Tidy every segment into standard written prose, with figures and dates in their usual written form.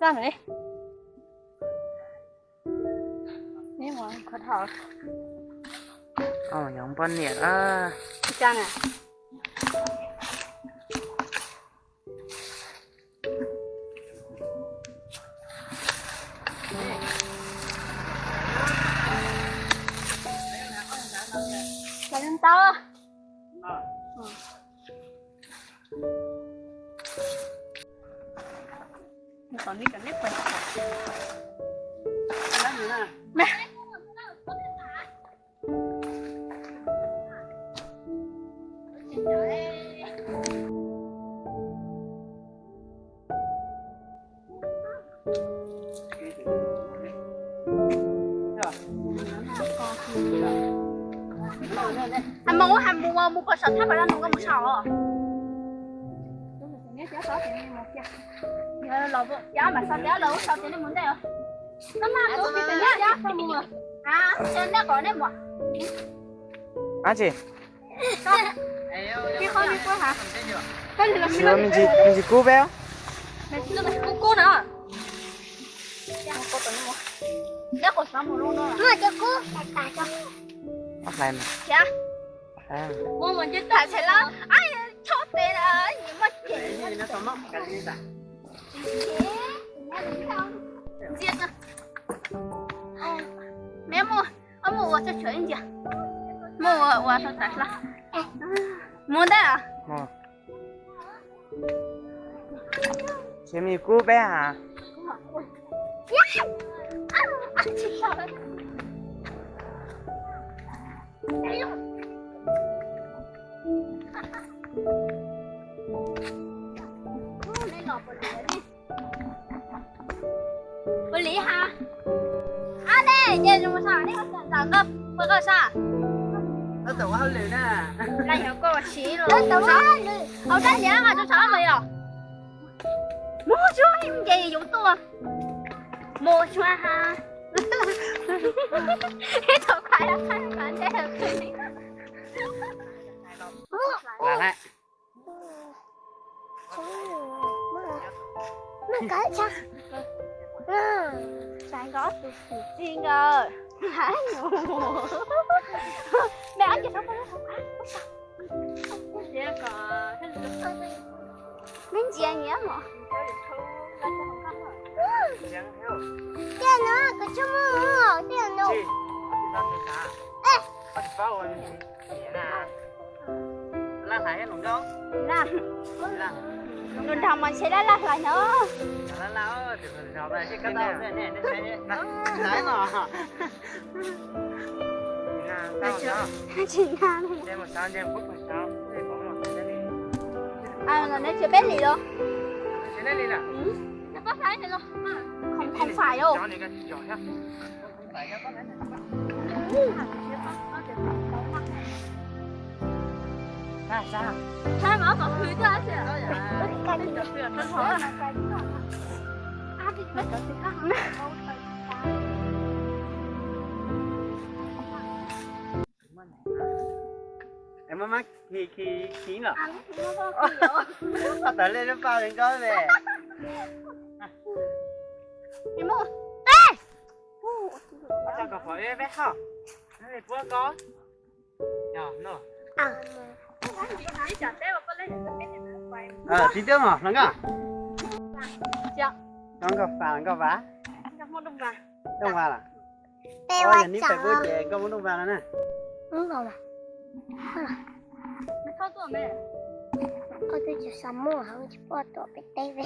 ra rồi đi nè mà khó thở nhóm con nhỉ á cha nè là lên tao còn đi cả nếp quay mẹ anh mua con sò tháp vào đó mua sò giờ lột giá mà sao giá lột sao thì nó muốn đây rồi nó mà tôi thì giá sao mua à trên nó còn đấy mà à chị cái con đi qua hả cái gì là chưa mình chỉ cú béo nó là cô nữa cô tự mua giá còn sao mua luôn đó cho cô tài cho bắt lại mà dạ mua mình chỉ tài sẽ lo ai cho tiền à gì mà chị nó không mất cái gì cả giết à mẹ mua ông mua cho chuyện gì mua sao thật là mua đây à mua chị mình cú bé hả bữa lý ha à đây giờ chúng ta đi có sản phẩm bữa có sao nó tổ hơn lửa nè này hiểu cô chỉ rồi nó tổ ở đây nhá à cho sao mày à mua cho em gì dùng tua mua cho ha hết thằng khoai là khoai bạn đây là cái là lại nó cái sao Sài Gòn tiên rồi hả mẹ ăn gì đâu có miếng gì nhỉ mà tiền nó cái chung mua tiền đâu ê là lại nó đó là mình thằng mình sẽ lại nữa là lão thì mình học lại cái cái đầu nè đấy mà chị Nga đây một sao đây một sao đây có một cái này à là nó chưa biết gì đâu cái này là nó có phải này đâu không phải đâu cho này cái giỏi ha không phải cái có này sao sao mà còn hư ra chứ cái gì đó chuyện thân hở à thì mất cái gì khác em má khí rồi tới lên nó bao đến coi về em mua ê sao có phải bé hả nó để bữa có nhở nó tí tiếp mà nó cả nó có phà nó có vá đông vào là ôi ní phải bữa chè có muốn đông vào nữa nè đúng rồi mày thao tôi mẹ tôi chỉ sắm mua hàng chỉ bỏ tôi bị tê về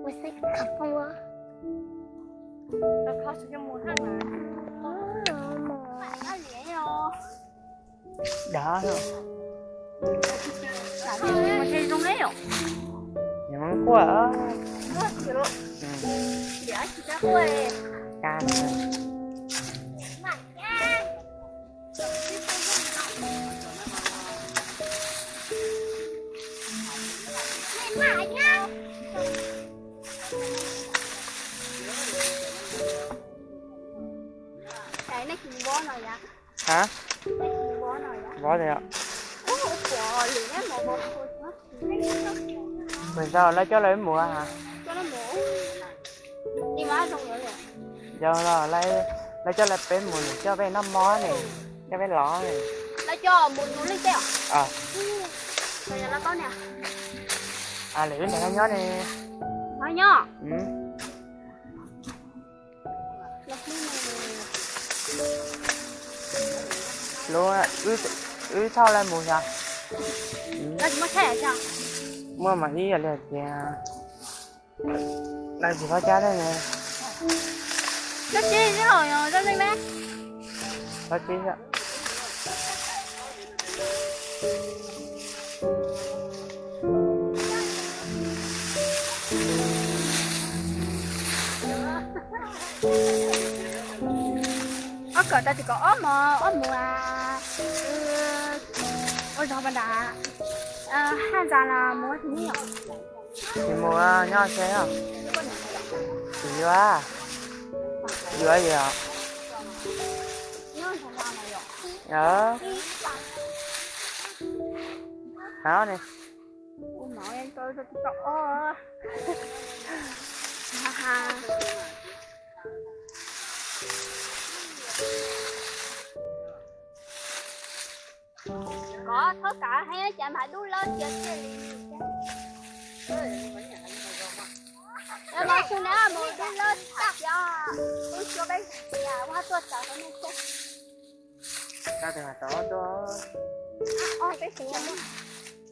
tôi sẽ khắp không á tôi khó sử dụng mua hàng mà nó dễ rồi đó rồi mà chơi trong đấy rồi nhà mắm quá dễ chỉ ra quê can cái này chỉ bó này ạ hả này chỉ bó này ạ bó gì ạ của liền á một một mình sao lấy cho lấy mùa hả cho nó mùa lá trong nữa rồi. Giờ là lấy cho là bên một cho bên 5 món này, cho bên lọ này. Lấy cho một núi lên kẹo. À. Bây giờ nó có nè. À lấy này nhớ này. Nói nhá. Ừ. Luôn ư sao lại mùi à? Nó chỉ có thể sao? Mua mà đi là kìa. Đây chỉ có trái đây nè. Nó chi chứ rồi cho anh bé. Có chi ạ. Ở cỡ ta chỉ có ốm mùa ôi đó bạn đã hai giờ là mua thì nhiều Thì mua nhau xe à? Thì quá. Dừa gì ạ? Nhớ. Háo này. ôi mẹ em tôi có ha ha có tất cả hay chạm hại đu lên trên em nói xin nè một đu lên tắt ra tôi chưa biết nhà hoa tôi sợ nó chết Sao thì mà đó. ôi cái gì vậy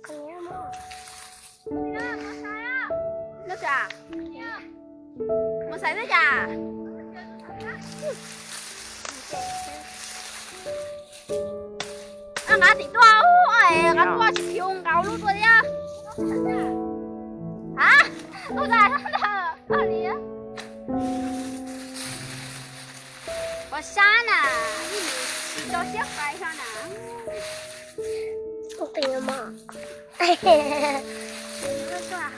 không nhớ nước trà một sấy nước trà ngã thì to ơi ngã to chỉ dùng gạo luôn rồi nha hả tôi ra đó gì á có xa nè cho xếp cái sao nè không tiền mà cho hả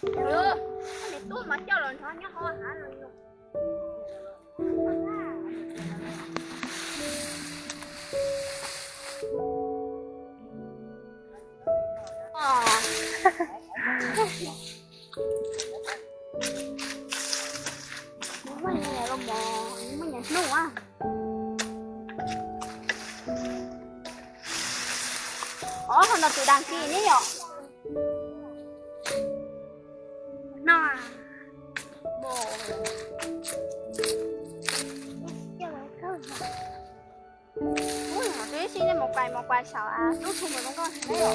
được để tôi mà cho lần thôi nhá thôi hả rồi mấy nhà lo bò mấy nhà nấu á không là tụi đàn kia nhỉ nó bò ui mà cái xin lên một vài sào à lúc thu mình không có thấy rồi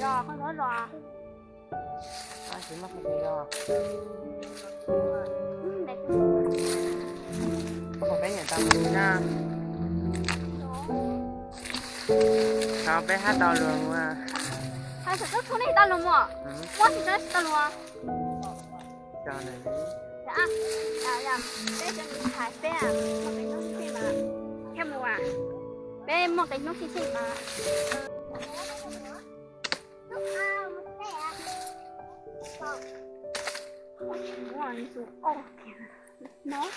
rồi không có rồi Chỉ mắc cái gì đó. Không phải nhà tao mình nha. Nó bé hát tao luôn mà. hay thật rất này ta luôn mà quá thì rất ta luôn Cho này. dạ làm bé cho mình thải bé à một cái nước xí mà theo mùa à bé một cái nước xí mà ngon rồi ô nó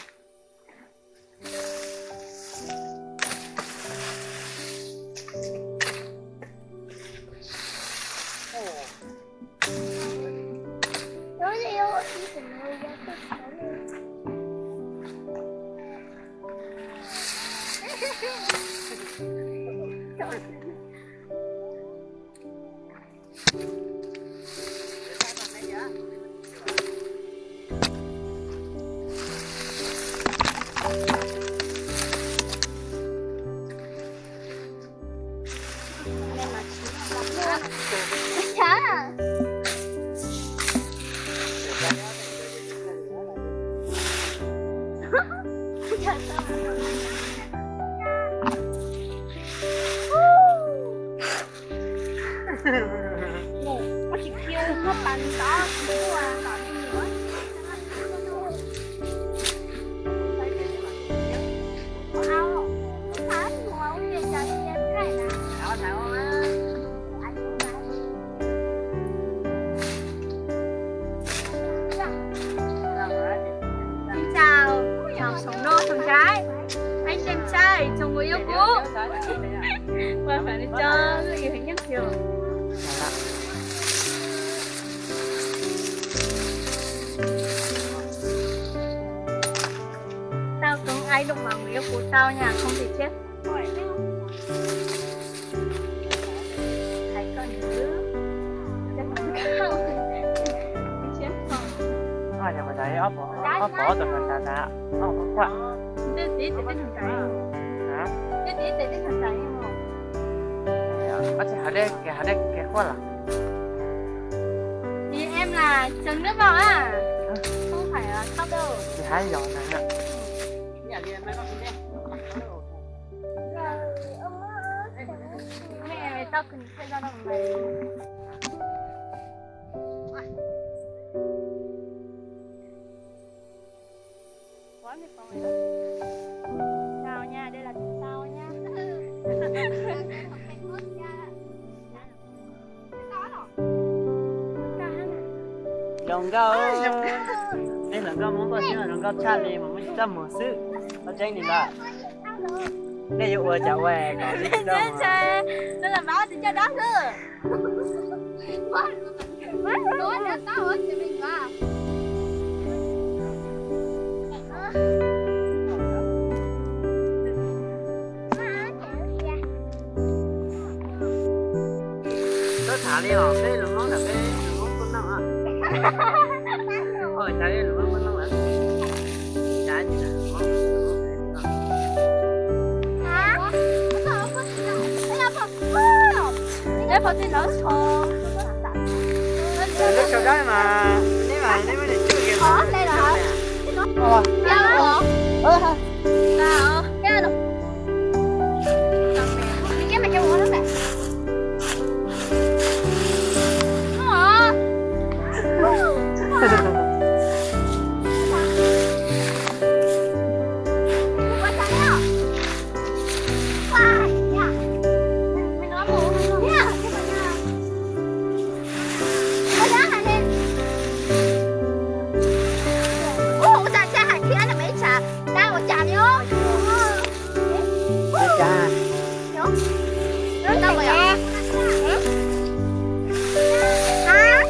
có chỉ kêu nó bắn đó mua cả nữa chào sống đô sống trái anh xem trai chồng người yêu cũ Và phải đi cho cái gì nhất chưa? Đó. Tao cũng ai đụng vào người yêu của tao nha, không thì chết. Thấy con đứa chết không? Chết không? Ai nhà mình thấy ốp bỏ từ phần ta không có quá. Tí tí thằng trái. Hả? Tí thằng trái không? Bác sĩ hả đây cái khoa là. Thì em là trứng nước vào á. Không phải là khóc đâu. Thì hái giòn này nè. Mẹ tao cần phải ra đồng này. Quá mệt mỏi rồi. Chào nha, đây là chúng tao nha. Rồng cao đây là cao món có chứ là rồng cao cha đi mà mới trăm một sự nó tránh đi ba đây dụ ở chợ què còn đi đâu mà Nó là báo thì cho đó nữa. Nói nữa tao ở thì mình mà. nó thả đi họ cái là món là cái món con nào à ôi trái là món con nào à trái gì nè Để phải tin nó cho. nó cho đấy mà nếu mà để chưa kìa Có đây là hả? Đâu? hả Nào, cái nào? Cái mà cho uống lắm nè. cha Đâu rồi ạ? Hả?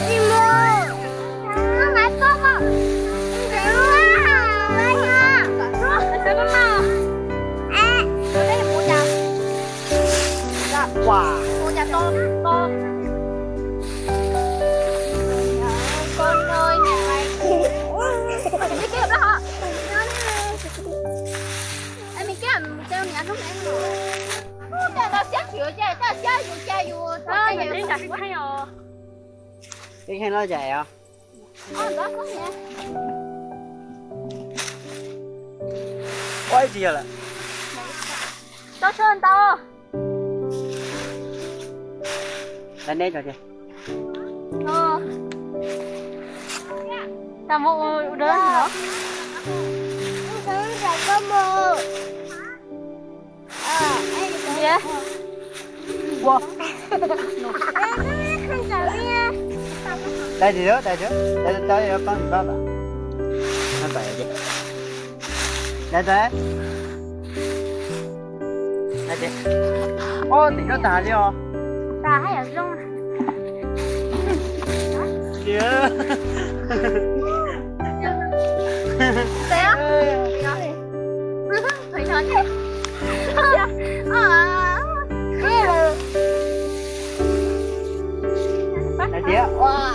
Chị mua. Không phải con à. Chị mua. Đây nha. Sao con nào? À, đây là mua chả. wow Mua chả con. Con ơi, nhà mày. Cái kia đó hả? Em mình cái treo nhà lúc nãy rồi. Tao xét chữa chơi, tao xét dù chơi dù. Tao giờ đi đặt hay rồi. cái khen nó dài à Đó có nha. quay gì là Tao sơn tao. lên đây rồi kìa Tao mua đơn nữa. Đơn rồi có mua. Gì á? wow Không sợ nha. đây thì đó đây con gì ba nó phải gì đây chị ô thì nó tả đi hả Ta hay ở trong. kìa Té á? Thủy thôi chứ. đây chị wow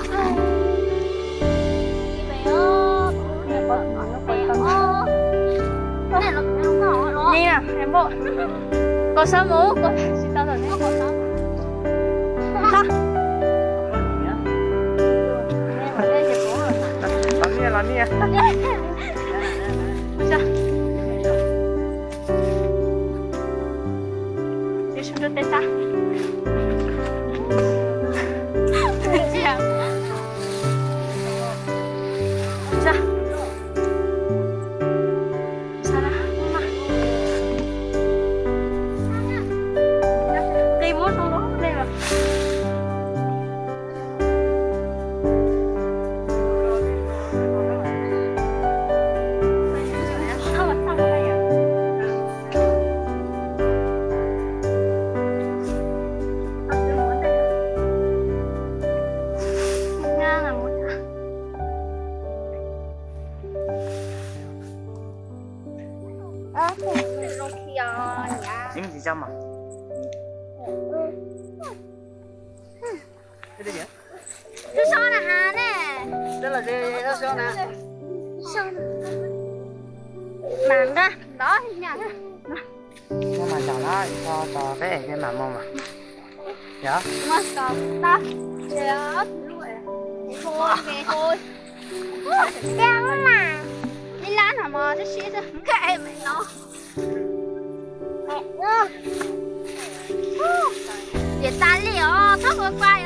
Nhìn nè, em bộ. Có sao mũ, có xin tao rồi đấy. Có sao. Ha. Làm nha Sao? Đi xuống cho tên ta. Sao? Sao nào? Đi muốn 叫嘛？这里点。这烧了哈呢？这了这要烧呢？烧呢？忙的，đó nhà thôi. Nhưng mà chào nó cho cái mà mông mà. Dạ. Mà sao ta? Chết rồi. Thế thôi. Kéo là đi lan hả mà cái xe không kệ mày nó. Để ta liệu tóc ở quay